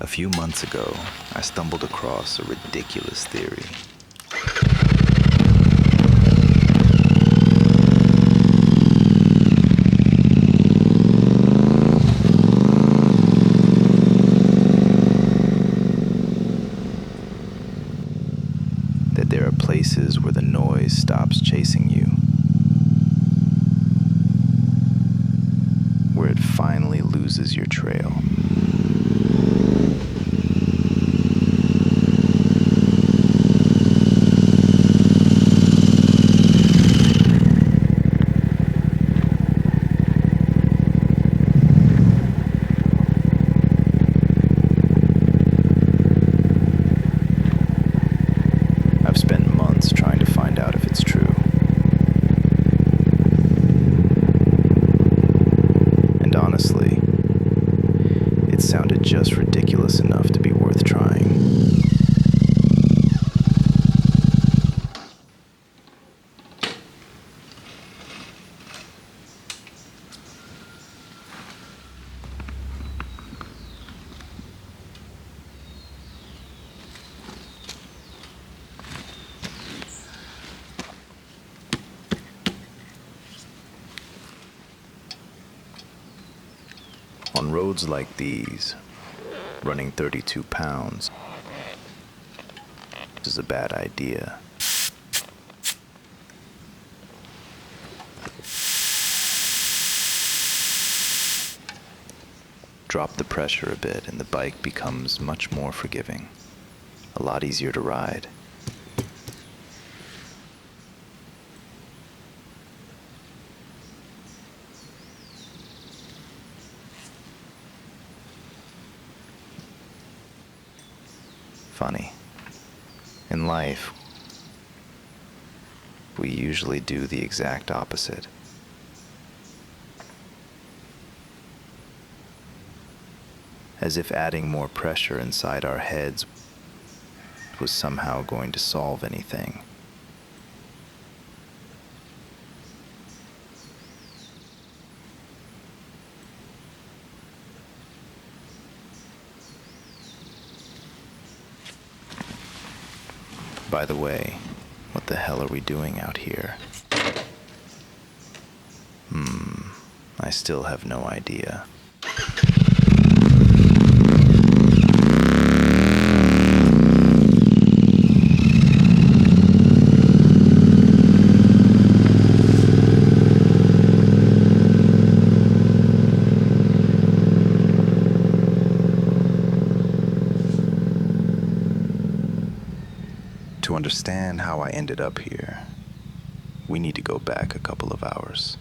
A few months ago, I stumbled across a ridiculous theory. That there are places where the noise stops chasing you, where it finally loses your trail. I've spent months trying to find out if it's true. And honestly, it sounded just ridiculous enough to be worth trying. On roads like these, running 32 pounds is a bad idea. Drop the pressure a bit and the bike becomes much more forgiving, a lot easier to ride. Funny. In life, we usually do the exact opposite. As if adding more pressure inside our heads was somehow going to solve anything. By the way, what the hell are we doing out here? I still have no idea. To understand how I ended up here, we need to go back a couple of hours.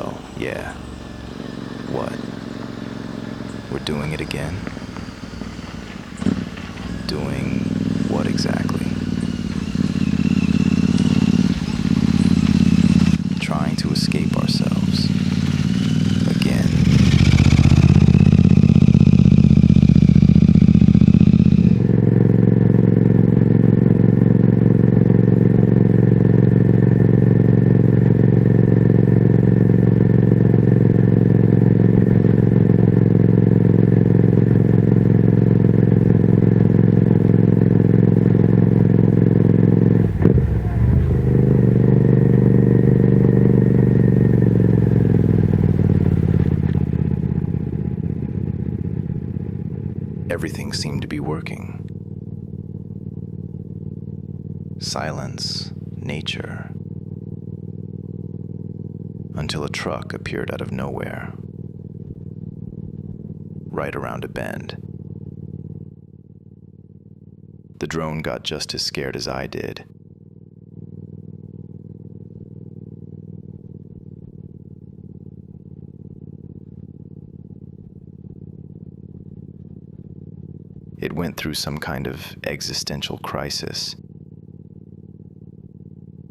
Well, yeah. What? We're doing it again? Doing what exactly? Trying to escape ourselves. Again. Everything seemed to be working. Silence, nature. Until a truck appeared out of nowhere, right around a bend. The drone got just as scared as I did. It went through some kind of existential crisis.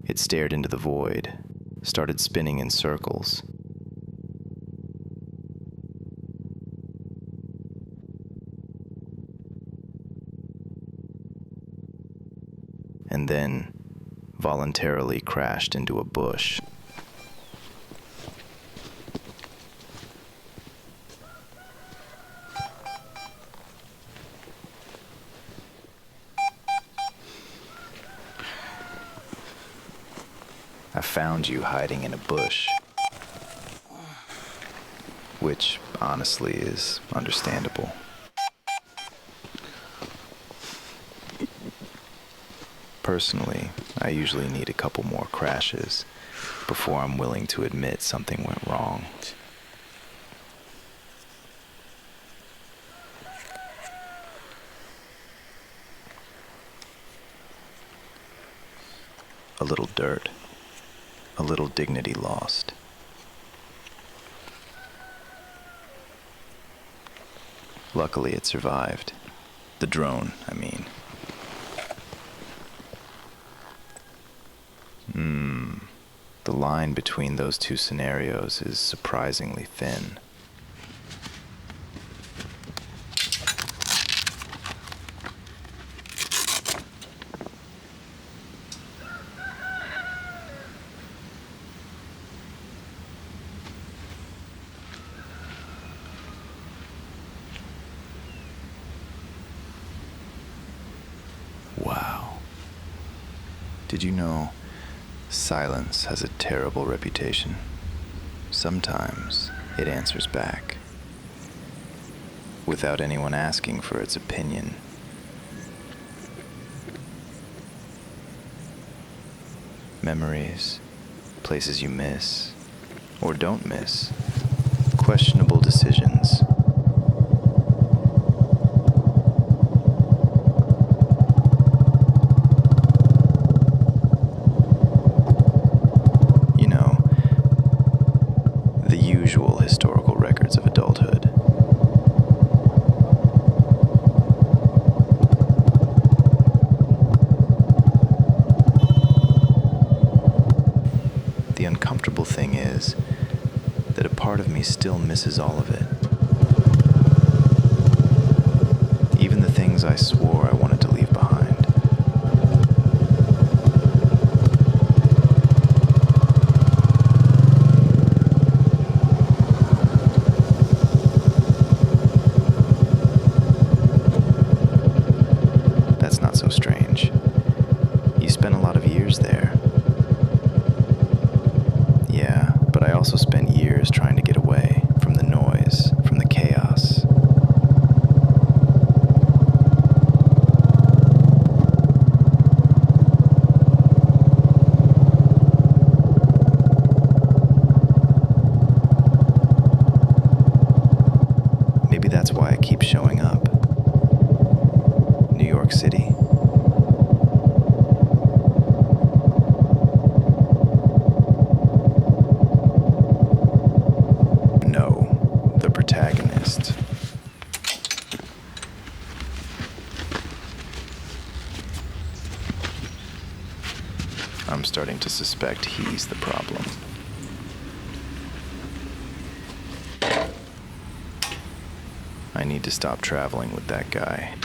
It stared into the void, started spinning in circles. And then voluntarily crashed into a bush. I found you hiding in a bush, which honestly is understandable. Personally, I usually need a couple more crashes before I'm willing to admit something went wrong. A little dirt. A little dignity lost. Luckily, it survived. The drone, I mean. The line between those two scenarios is surprisingly thin. Wow. Did you know silence has a terrible reputation? Sometimes it answers back, without anyone asking for its opinion. Memories, places you miss, or don't miss, questionable decisions. Historical records of adulthood. The uncomfortable thing is that a part of me still misses all of it. Even the things I swore I wanted to leave behind. Strange. You spent a lot of years there. Yeah, but I also spent years trying to get away from the noise, from the chaos. antagonist. I'm starting to suspect he's the problem. I need to stop traveling with that guy.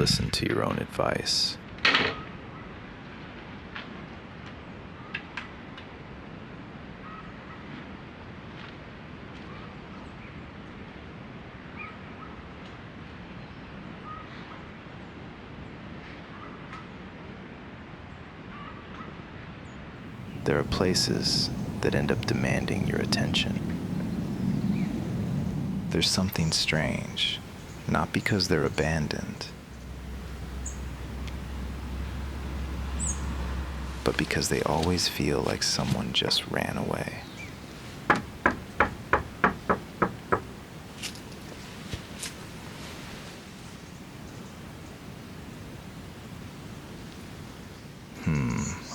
Listen to your own advice. There are places that end up demanding your attention. There's something strange, not because they're abandoned, but because they always feel like someone just ran away.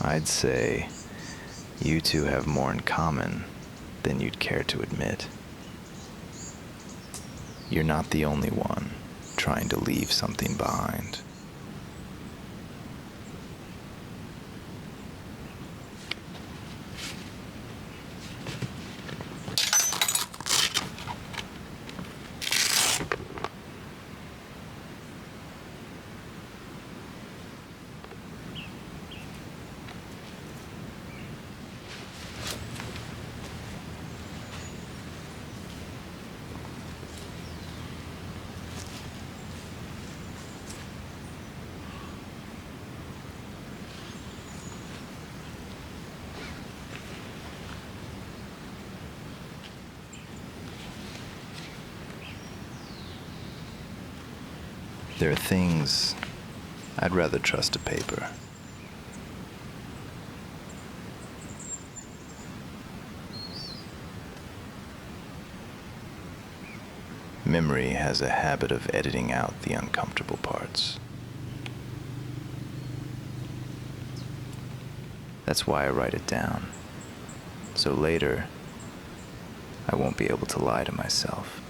I'd say you two have more in common than you'd care to admit. You're not the only one trying to leave something behind. There are things I'd rather trust to paper. Memory has a habit of editing out the uncomfortable parts. That's why I write it down. So later, I won't be able to lie to myself.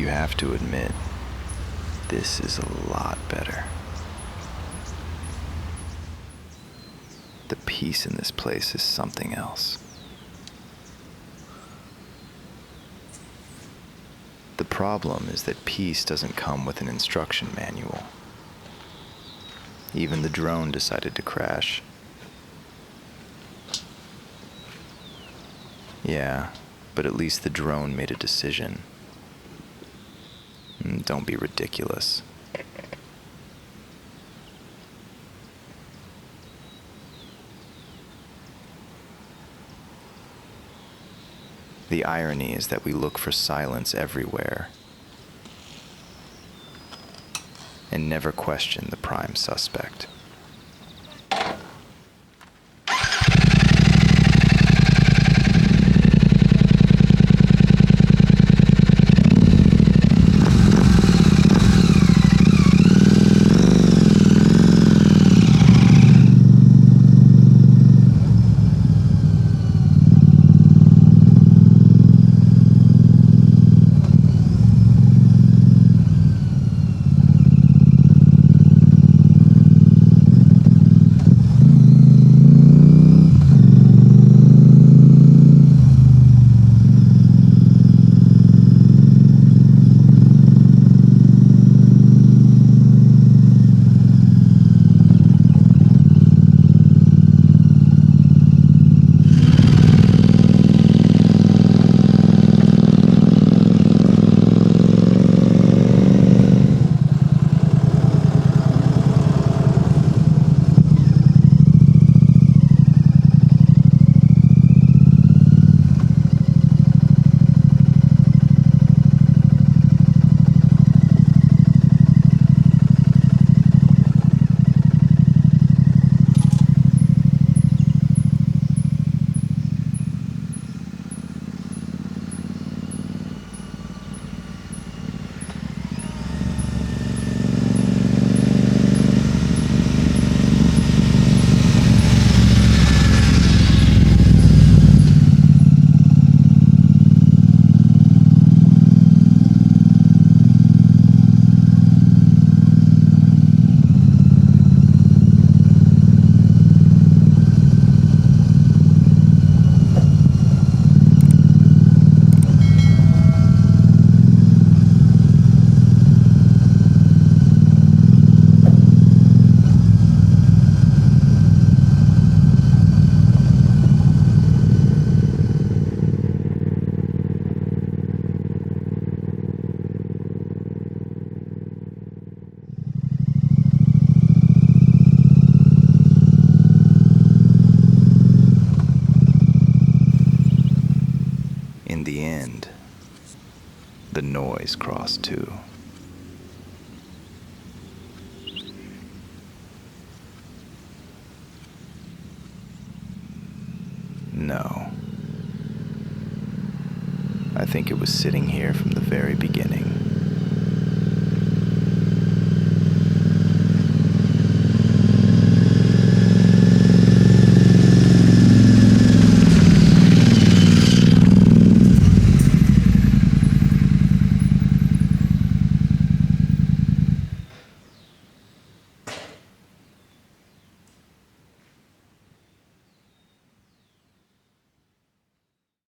you have to admit, this is a lot better. The peace in this place is something else. The problem is that peace doesn't come with an instruction manual. Even the drone decided to crash. Yeah, but at least the drone made a decision. Don't be ridiculous. The irony is that we look for silence everywhere and never question the prime suspect. In the end, the noise crossed too. No. I think it was sitting here from the very beginning.